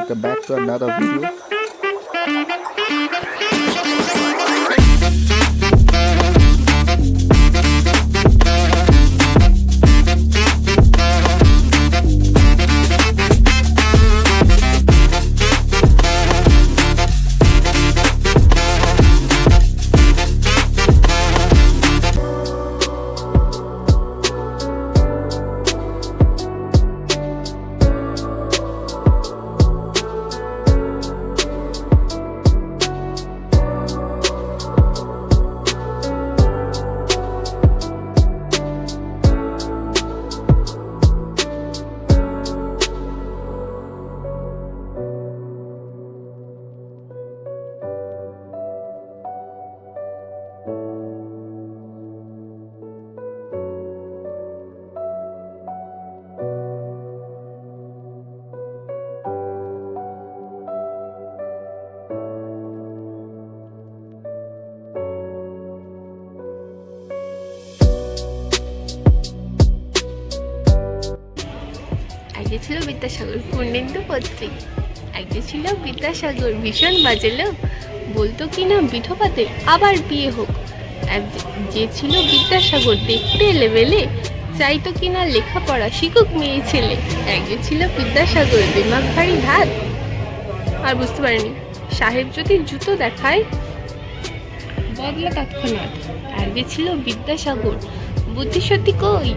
welcome back to another video. আগে ছিল বিদ্যাসাগর পূর্ণেন্দু পত্রিক। আগে ছিল বিদ্যাসাগর ভীষণ বাজে লোক, বলতো কি না বিধবাতে আবার বিয়ে হোক। যে ছিল বিদ্যাসাগর দেখতে লেভেলে, চাইতো কিনা লেখাপড়া শিখুক মেয়ে ছেলে। আগে ছিল বিদ্যাসাগর দিমাগ ভারী ধার। আর বুঝতে পারিনি সাহেব যদি জুতো দেখায় বদলা তৎক্ষণাৎ। আগে ছিল বিদ্যাসাগর বুদ্ধি সত্যি কই,